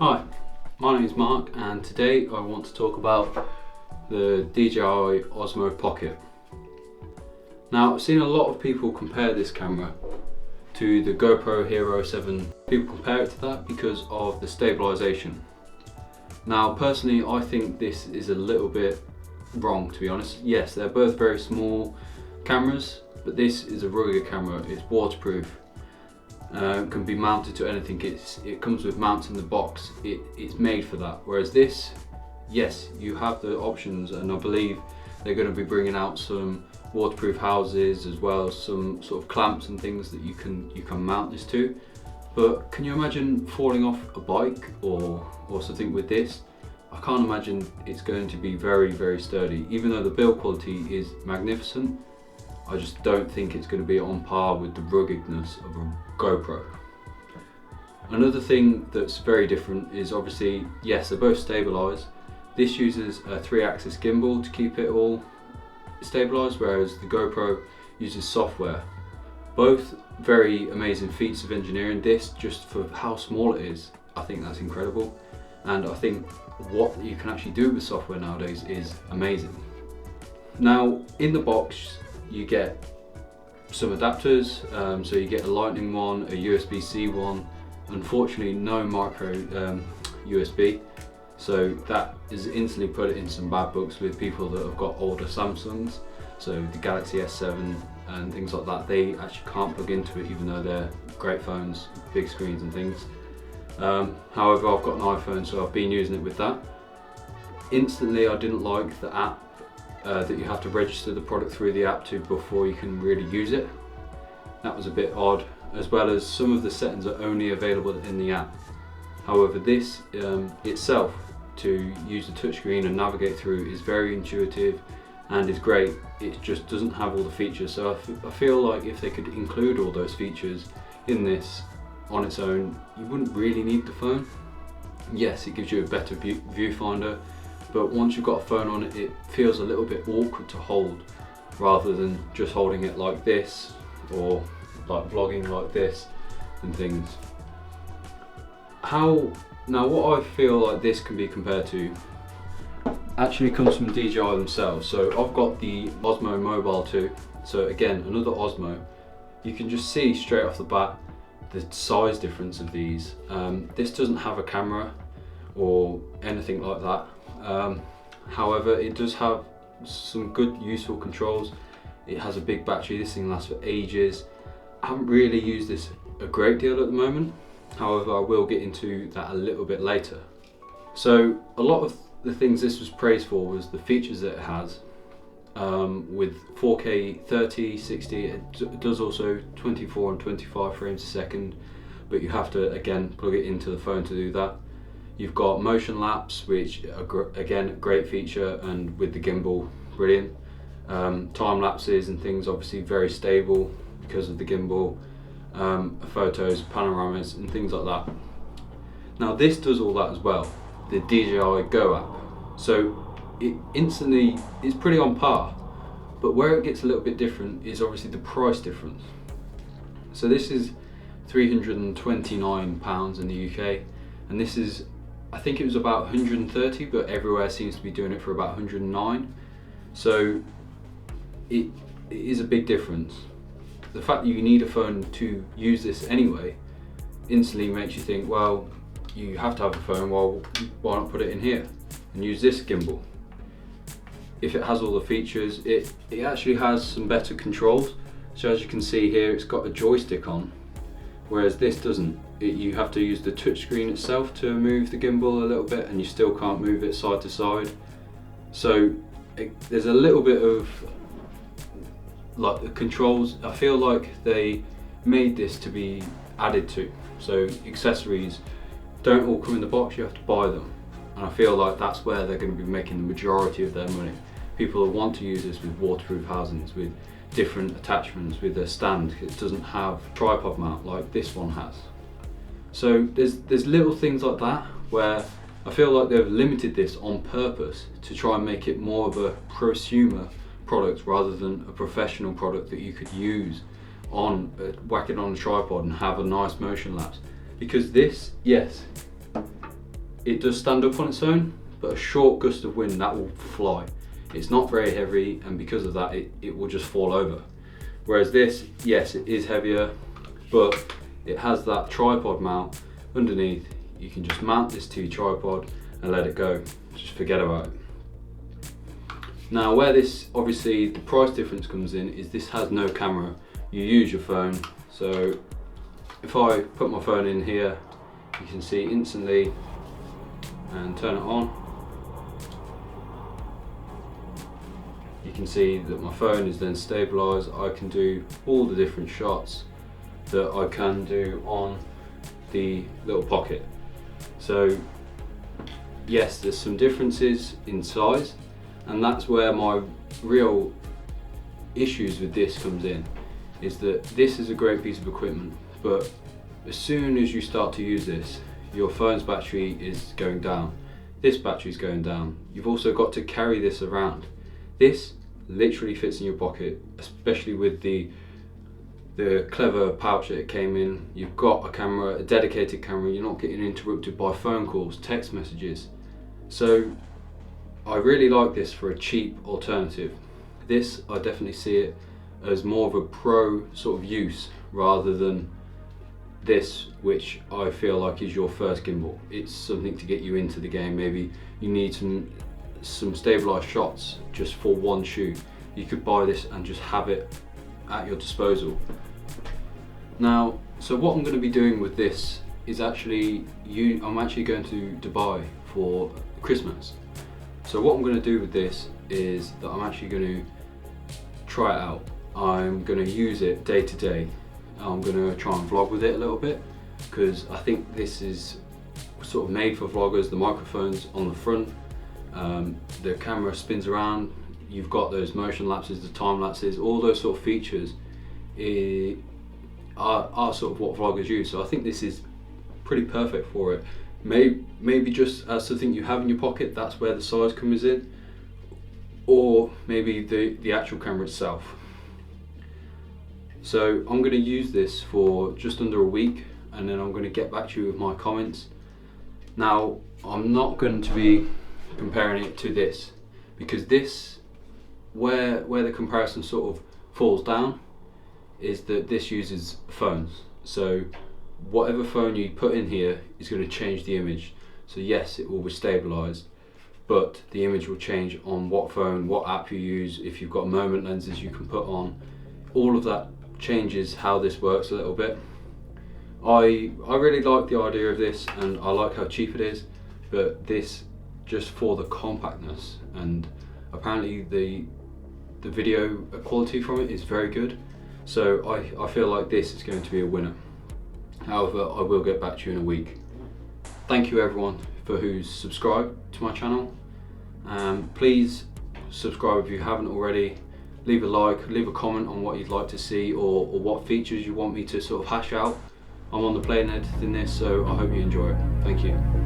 Hi, my name is Mark and today I want to talk about the DJI Osmo Pocket. Now, I've seen a lot of people compare this camera to the GoPro Hero 7. People compare it to that because of the stabilisation. Now, personally, I think this is a little bit wrong, to be honest. Yes, they're both very small cameras, but this is a rugged camera. It's waterproof. Can be mounted to anything. It comes with mounts in the box. It's made for that. Whereas this, yes, you have the options, and I believe they're going to be bringing out some waterproof houses as well as some sort of clamps and things that you can mount this to. But can you imagine falling off a bike or something with this? I can't imagine it's going to be very sturdy. Even though the build quality is magnificent, I just don't think it's going to be on par with the ruggedness of a GoPro. Another thing that's very different is obviously, yes, they're both stabilised. This uses a 3-axis gimbal to keep it all stabilised, whereas the GoPro uses software. Both very amazing feats of engineering. This, just for how small it is, I think that's incredible. And I think what you can actually do with software nowadays is amazing. Now, in the box, you get some adapters, so you get a lightning one, a USB-C one, unfortunately no micro USB, so that is instantly put it in some bad books with people that have got older Samsungs, so the Galaxy S7 and things like that. They actually can't plug into it even though they're great phones, big screens and things. However, I've got an iPhone, so I've been using it with that. Instantly, I didn't like the app that you have to register the product through the app to before you can really use it. That was a bit odd, as well as some of the settings are only available in the app. However, this itself, to use the touchscreen and navigate through, is very intuitive and is great. It just doesn't have all the features, so I feel like if they could include all those features in this on its own, you wouldn't really need the phone. Yes, it gives you a better viewfinder, but once you've got a phone on it, it feels a little bit awkward to hold, rather than just holding it like this, or like vlogging like this and things. Now what I feel like this can be compared to actually comes from DJI themselves. So I've got the Osmo Mobile 2, so again, another Osmo. You can just see straight off the bat the size difference of these. This doesn't have a camera or anything like that. However, it does have some good useful controls. It has a big battery. This thing lasts for ages. I haven't really used this a great deal at the moment. However, I will get into that a little bit later. So a lot of the things this was praised for was the features that it has, with 4K 30, 60, it does also 24 and 25 frames a second, but you have to again plug it into the phone to do that. You've got motion lapse, which again, a great feature, and with the gimbal, brilliant. Time lapses and things, obviously very stable because of the gimbal. Photos, panoramas and things like that. Now this does all that as well, the DJI Go app. So it instantly is pretty on par, but where it gets a little bit different is obviously the price difference. So this is £329 in the UK, and this is, I think it was about 130, but everywhere seems to be doing it for about 109. So it is a big difference. The fact that you need a phone to use this anyway instantly makes you think, well, you have to have a phone, well, why not put it in here and use this gimbal? If it has all the features, it actually has some better controls. So as you can see here, it's got a joystick on, whereas this doesn't. You have to use the touchscreen itself to move the gimbal a little bit, and you still can't move it side to side. So there's a little bit of like the controls. I feel like they made this to be added to. So accessories don't all come in the box, you have to buy them. And I feel like that's where they're going to be making the majority of their money. People will want to use this with waterproof housings, with different attachments, with their stand. It doesn't have tripod mount like this one has. So there's little things like that where I feel like they've limited this on purpose to try and make it more of a prosumer product rather than a professional product that you could use on, whack it on a tripod and have a nice motion lapse. Because this, yes, it does stand up on its own, but a short gust of wind, that will fly. It's not very heavy, and because of that it will just fall over. Whereas this, yes, it is heavier, but it has that tripod mount underneath. You can just mount this to your tripod and let it go. Just forget about it. Now, where this, obviously the price difference comes in, is this has no camera. You use your phone. So if I put my phone in here, you can see instantly and turn it on. You can see that my phone is then stabilised. I can do all the different shots that I can do on the little Pocket. So yes, there's some differences in size, and that's where my real issues with this comes in, is that this is a great piece of equipment, but as soon as you start to use this, your phone's battery is going down, this battery is going down. You've also got to carry this around. This literally fits in your pocket, especially with the clever pouch that it came in. You've got a camera, a dedicated camera, you're not getting interrupted by phone calls, text messages. So I really like this for a cheap alternative. This, I definitely see it as more of a pro sort of use rather than this, which I feel like is your first gimbal. It's something to get you into the game. Maybe you need some stabilized shots just for one shoot. You could buy this and just have it at your disposal. Now, so what I'm going to be doing with this is I'm actually going to Dubai for Christmas. So what I'm going to do with this is that I'm actually going to try it out. I'm going to use it day to day. I'm going to try and vlog with it a little bit, because I think this is sort of made for vloggers. The microphone's on the front, the camera spins around, you've got those motion lapses, the time lapses, all those sort of features are sort of what vloggers use. So I think this is pretty perfect for it. Maybe just as something you have in your pocket, that's where the size comes in, or maybe the actual camera itself. So I'm going to use this for just under a week, and then I'm going to get back to you with my comments. Now, I'm not going to be comparing it to this, because this, where the comparison sort of falls down, is that this uses phones. So whatever phone you put in here is going to change the image. So yes, it will be stabilized, but the image will change on what phone, what app you use. If you've got moment lenses you can put on, all of that changes how this works a little bit. I really like the idea of this, and I like how cheap it is, but this, just for the compactness, and apparently the video quality from it is very good, so I feel like this is going to be a winner. However, I will get back to you in a week. Thank you everyone for who's subscribed to my channel. Please subscribe if you haven't already. Leave a like, leave a comment on what you'd like to see, or what features you want me to sort of hash out. I'm on the plane editing this, so I hope you enjoy it. Thank you.